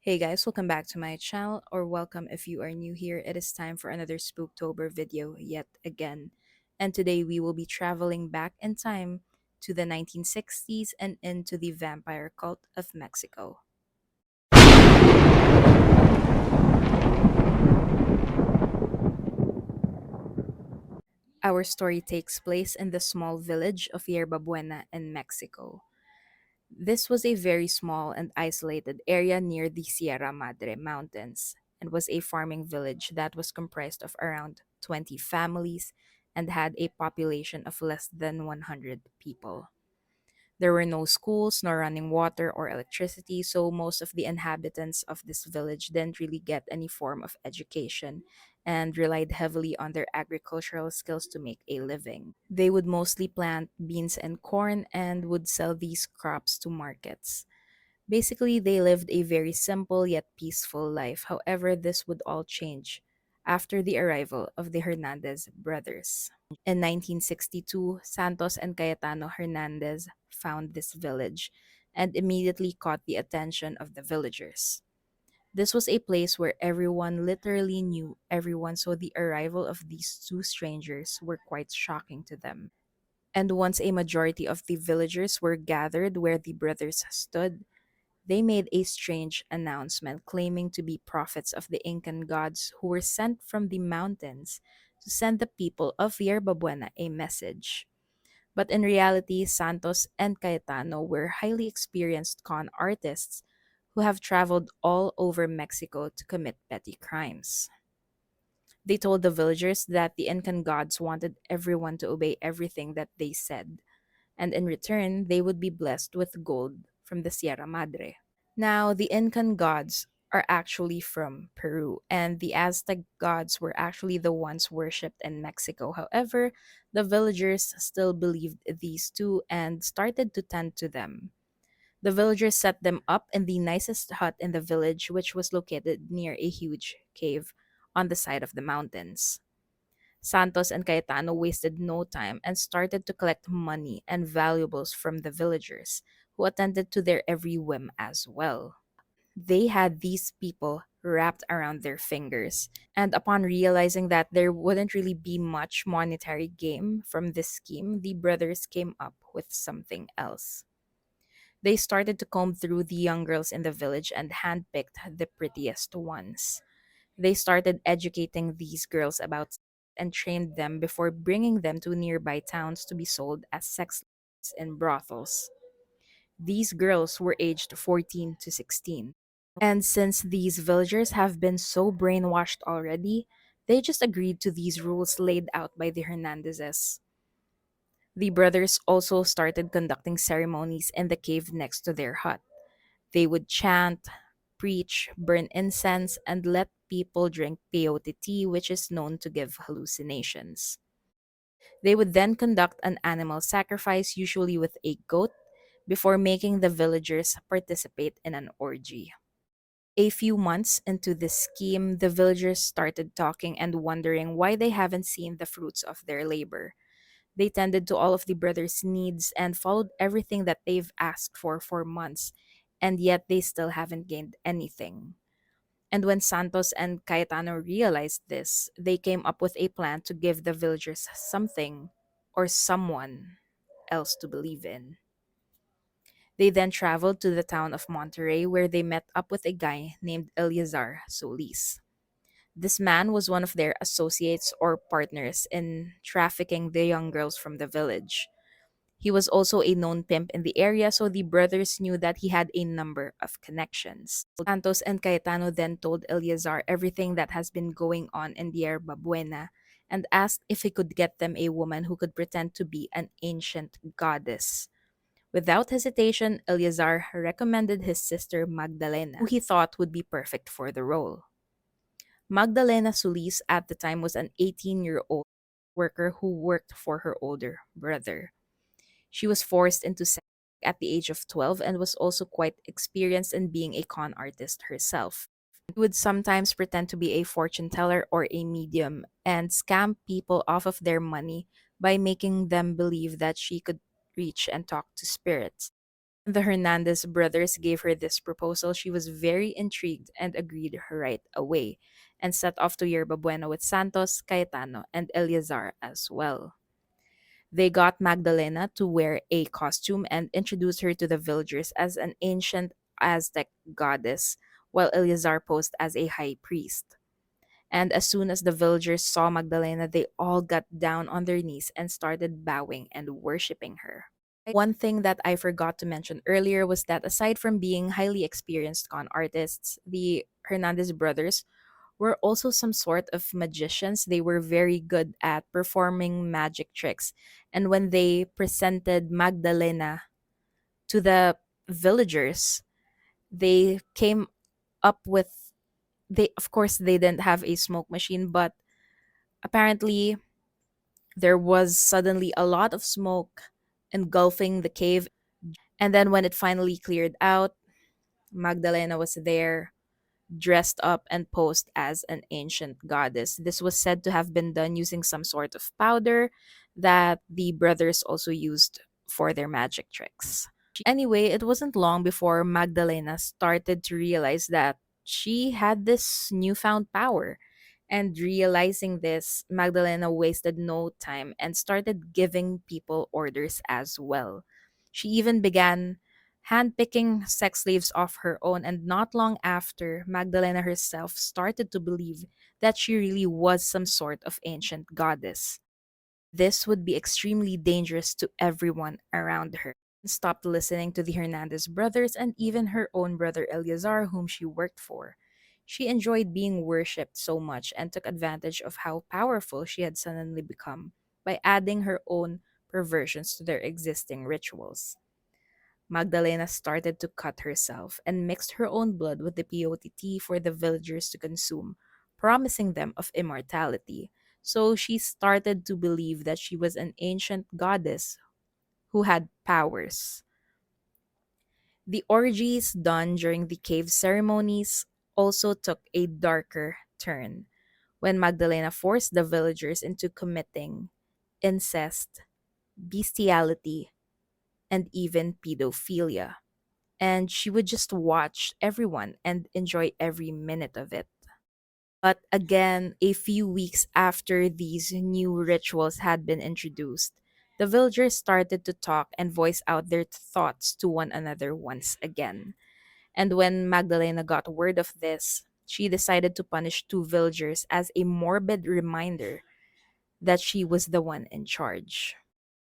Hey guys, welcome back to my channel, or welcome if you are new here. It is time for another Spooktober video yet again. And today we will be traveling back in time to the 1960s and into the vampire cult of Mexico. Our story takes place in the small village of Yerba Buena in Mexico. This was a very small and isolated area near the Sierra Madre Mountains and was a farming village that was comprised of around 20 families and had a population of less than 100 people. There were no schools, nor running water or electricity, so most of the inhabitants of this village didn't really get any form of education and relied heavily on their agricultural skills to make a living. They would mostly plant beans and corn and would sell these crops to markets. Basically, they lived a very simple yet peaceful life. However, this would all change after the arrival of the Hernandez brothers. In 1962, Santos and Cayetano Hernandez found this village and immediately caught the attention of the villagers. This was a place where everyone literally knew everyone, so the arrival of these two strangers were quite shocking to them. And once a majority of the villagers were gathered where the brothers stood, they made a strange announcement claiming to be prophets of the Incan gods who were sent from the mountains to send the people of Yerba Buena a message. But in reality, Santos and Cayetano were highly experienced con artists who have traveled all over Mexico to commit petty crimes. They told the villagers that the Incan gods wanted everyone to obey everything that they said, and in return, they would be blessed with gold from the Sierra Madre. Now, the Incan gods are actually from Peru, and the Aztec gods were actually the ones worshipped in Mexico. However, the villagers still believed these two and started to tend to them. The villagers set them up in the nicest hut in the village, which was located near a huge cave on the side of the mountains. Santos and Cayetano wasted no time and started to collect money and valuables from the villagers, who attended to their every whim as well. They had these people wrapped around their fingers, and upon realizing that there wouldn't really be much monetary gain from this scheme, the brothers came up with something else. They started to comb through the young girls in the village and handpicked the prettiest ones. They started educating these girls about and trained them before bringing them to nearby towns to be sold as sex slaves in brothels. These girls were aged 14 to 16. And since these villagers have been so brainwashed already, they just agreed to these rules laid out by the Hernandezes. The brothers also started conducting ceremonies in the cave next to their hut. They would chant, preach, burn incense, and let people drink peyote tea, which is known to give hallucinations. They would then conduct an animal sacrifice, usually with a goat, before making the villagers participate in an orgy. A few months into this scheme, the villagers started talking and wondering why they haven't seen the fruits of their labor. They tended to all of the brothers' needs and followed everything that they've asked for months, and yet they still haven't gained anything. And when Santos and Cayetano realized this, they came up with a plan to give the villagers something or someone else to believe in. They then traveled to the town of Monterrey where they met up with a guy named Eleazar Solis. This man was one of their associates or partners in trafficking the young girls from the village. He was also a known pimp in the area, so the brothers knew that he had a number of connections. Santos and Cayetano then told Eleazar everything that has been going on in Yerba Buena and asked if he could get them a woman who could pretend to be an ancient goddess. Without hesitation, Eleazar recommended his sister Magdalena, who he thought would be perfect for the role. Magdalena Solis at the time was an 18-year-old worker who worked for her older brother. She was forced into sex at the age of 12 and was also quite experienced in being a con artist herself. She would sometimes pretend to be a fortune teller or a medium and scam people off of their money by making them believe that she could reach and talk to spirits. The Hernandez brothers gave her this proposal, she was very intrigued and agreed right away, and set off to Yerba Buena with Santos, Cayetano, and Eleazar as well. They got Magdalena to wear a costume and introduced her to the villagers as an ancient Aztec goddess, while Eleazar posed as a high priest. And as soon as the villagers saw Magdalena, they all got down on their knees and started bowing and worshiping her. One thing that I forgot to mention earlier was that aside from being highly experienced con artists, the Hernandez brothers were also some sort of magicians. They were very good at performing magic tricks. And when they presented Magdalena to the villagers, they came up with they of course they didn't have a smoke machine, but apparently there was suddenly a lot of smoke engulfing the cave. And then when it finally cleared out, Magdalena was there, dressed up and posed as an ancient goddess. This was said to have been done using some sort of powder that the brothers also used for their magic tricks. Anyway, it wasn't long before Magdalena started to realize that she had this newfound power. And realizing this, Magdalena wasted no time and started giving people orders as well. She even began handpicking sex slaves of her own, and not long after, Magdalena herself started to believe that she really was some sort of ancient goddess. This would be extremely dangerous to everyone around her. Stopped listening to the Hernandez brothers and even her own brother Eleazar, whom she worked for. She enjoyed being worshipped so much and took advantage of how powerful she had suddenly become by adding her own perversions to their existing rituals. Magdalena started to cut herself and mixed her own blood with the peyote tea for the villagers to consume, promising them of immortality. So she started to believe that she was an ancient goddess who had powers. The orgies done during the cave ceremonies also took a darker turn when Magdalena forced the villagers into committing incest, bestiality, and even pedophilia. And she would just watch everyone and enjoy every minute of it. But again, a few weeks after these new rituals had been introduced, the villagers started to talk and voice out their thoughts to one another once again. And when Magdalena got word of this, she decided to punish two villagers as a morbid reminder that she was the one in charge.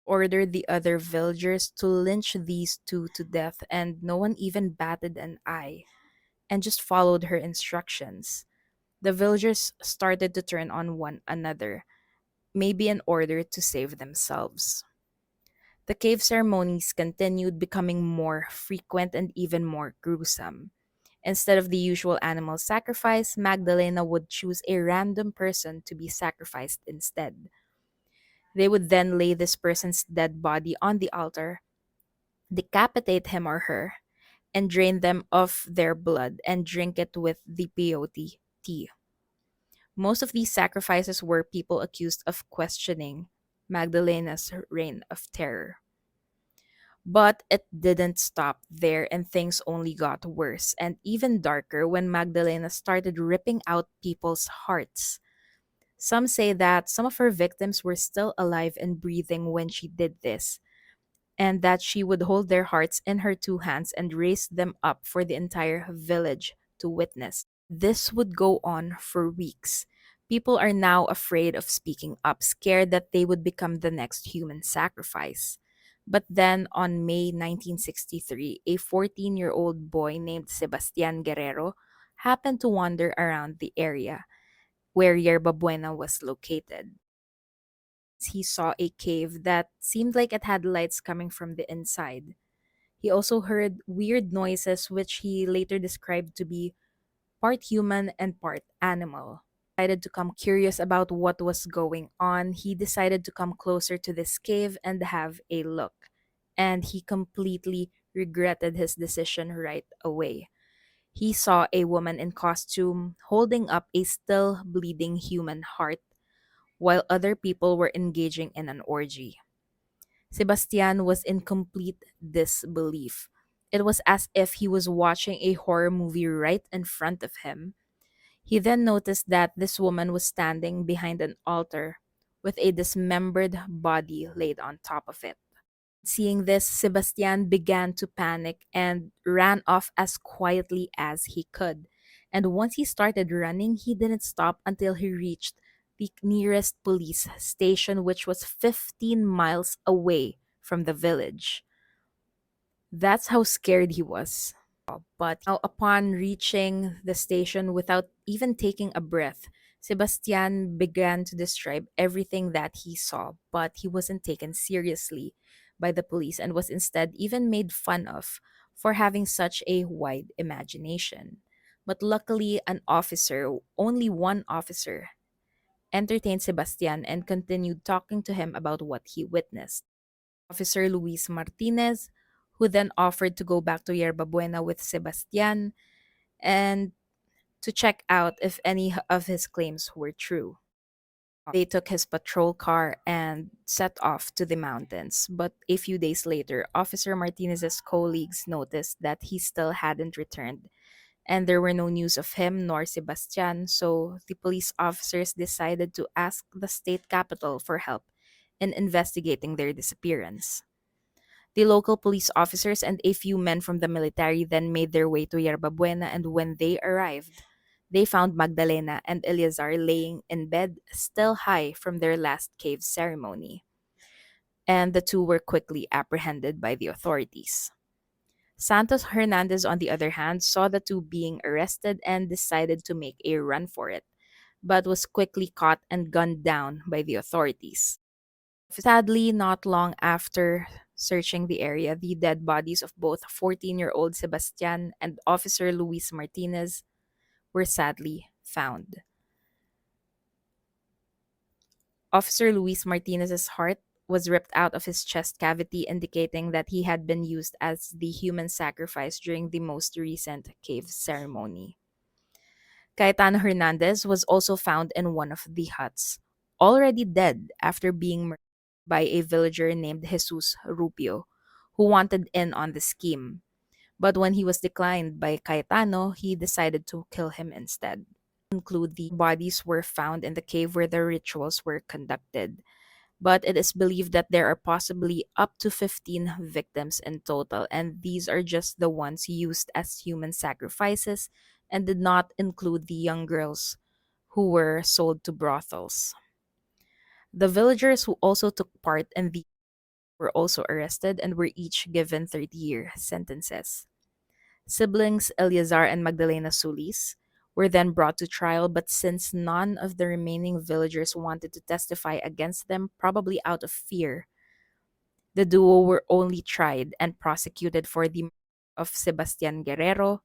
Ordered the other villagers to lynch these two to death, and no one even batted an eye and just followed her instructions. The villagers started to turn on one another, maybe in order to save themselves. The cave ceremonies continued, becoming more frequent and even more gruesome. Instead of the usual animal sacrifice, Magdalena would choose a random person to be sacrificed instead. They would then lay this person's dead body on the altar, decapitate him or her, and drain them of their blood and drink it with the peyote tea. Most of these sacrifices were people accused of questioning Magdalena's reign of terror. But it didn't stop there, and things only got worse and even darker when Magdalena started ripping out people's hearts. Some say that some of her victims were still alive and breathing when she did this, and that she would hold their hearts in her two hands and raise them up for the entire village to witness. This would go on for weeks. People are now afraid of speaking up, scared that they would become the next human sacrifice. But then on May 1963, a 14-year-old boy named Sebastian Guerrero happened to wander around the area where Yerba Buena was located. He saw a cave that seemed like it had lights coming from the inside. He also heard weird noises, which he later described to be part human and part animal. Decided to come curious about what was going on. He decided to come closer to this cave and have a look. And he completely regretted his decision right away. He saw a woman in costume holding up a still bleeding human heart while other people were engaging in an orgy. Sebastian was in complete disbelief. It was as if he was watching a horror movie right in front of him. He then noticed that this woman was standing behind an altar with a dismembered body laid on top of it. Seeing this, Sebastian began to panic and ran off as quietly as he could. And once he started running, he didn't stop until he reached the nearest police station, which was 15 miles away from the village. That's how scared he was. But now, upon reaching the station without even taking a breath, Sebastian began to describe everything that he saw, but he wasn't taken seriously by the police and was instead even made fun of for having such a wide imagination. But luckily, only one officer, entertained Sebastian and continued talking to him about what he witnessed. Officer Luis Martinez, who then offered to go back to Yerba Buena with Sebastian and to check out if any of his claims were true. They took his patrol car and set off to the mountains. But a few days later, Officer Martinez's colleagues noticed that he still hadn't returned, and there were no news of him nor Sebastian, so the police officers decided to ask the state capital for help in investigating their disappearance. The local police officers and a few men from the military then made their way to Yerba Buena, and when they arrived, they found Magdalena and Eleazar laying in bed, still high from their last cave ceremony, and the two were quickly apprehended by the authorities. Santos Hernandez, on the other hand, saw the two being arrested and decided to make a run for it, but was quickly caught and gunned down by the authorities. Sadly, not long after searching the area, the dead bodies of both 14-year-old Sebastian and Officer Luis Martinez were sadly found. Officer Luis Martinez's heart was ripped out of his chest cavity, indicating that he had been used as the human sacrifice during the most recent cave ceremony. Caetano Hernandez was also found in one of the huts, already dead after being murdered by a villager named Jesus Rupio, who wanted in on the scheme. But when he was declined by Caetano, he decided to kill him instead. Include the bodies were found in the cave where the rituals were conducted, but it is believed that there are possibly up to 15 victims in total, and these are just the ones used as human sacrifices and did not include the young girls who were sold to brothels. The villagers who also took part in the were also arrested and were each given 30-year sentences. Siblings Eleazar and Magdalena Solis were then brought to trial, but since none of the remaining villagers wanted to testify against them, probably out of fear, the duo were only tried and prosecuted for the murder of Sebastian Guerrero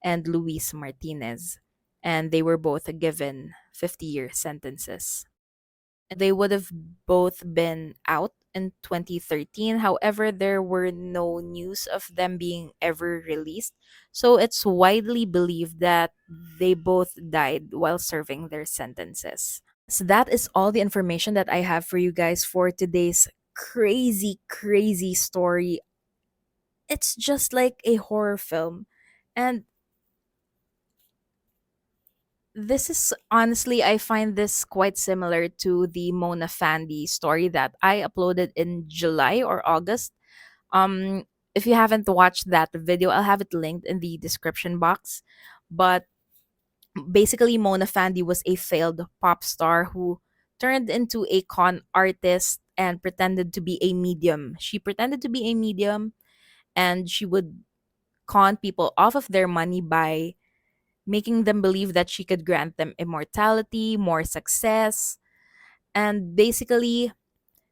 and Luis Martinez, and they were both given 50-year sentences. They would have both been out in 2013. However, there were no news of them being ever released. So it's widely believed that they both died while serving their sentences. So that is all the information that I have for you guys for today's crazy, crazy story. It's just like a horror film. And this is honestly, I find this quite similar to the Mona Fandi story that I uploaded in July or August. Um, if you haven't watched that video, I'll have it linked in the description box. But basically, Mona Fandi was a failed pop star who turned into a con artist and pretended to be a medium. She pretended to be a medium and she would con people off of their money by making them believe that she could grant them immortality, more success. And basically,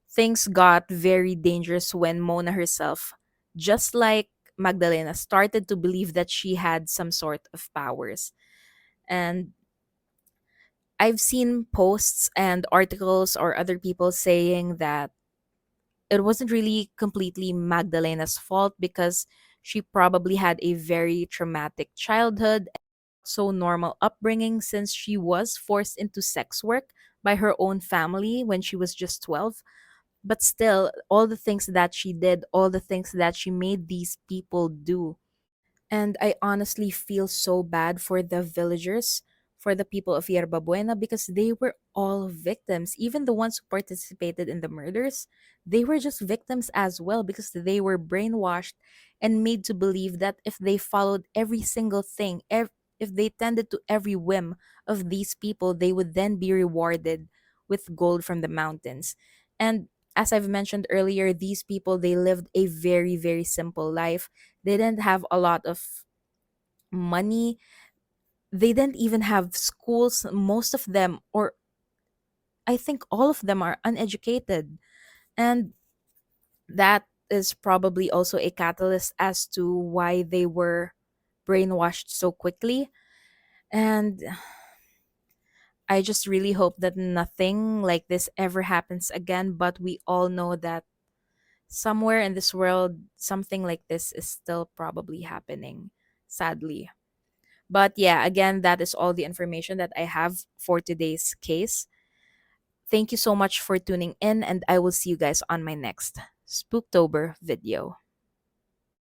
things got very dangerous when Mona herself, just like Magdalena, started to believe that she had some sort of powers. And I've seen posts and articles or other people saying that it wasn't really completely Magdalena's fault because she probably had a very traumatic childhood, so normal upbringing since she was forced into sex work by her own family when she was just 12. But still, all the things that she did, all the things that she made these people do. And I honestly feel so bad for the villagers, for the people of Yerba Buena, because they were all victims. Even the ones who participated in the murders, they were just victims as well, because they were brainwashed and made to believe that if they followed every single thing, if they tended to every whim of these people, they would then be rewarded with gold from the mountains. And as I've mentioned earlier, these people, they lived a very, very simple life. They didn't have a lot of money. They didn't even have schools. Most of them, or I think all of them, are uneducated. And that is probably also a catalyst as to why they were brainwashed so quickly. And I just really hope that nothing like this ever happens again. But we all know that somewhere in this world, something like this is still probably happening, sadly. But yeah, again, that is all the information that I have for today's case. Thank you so much for tuning in, and I will see you guys on my next Spooktober video.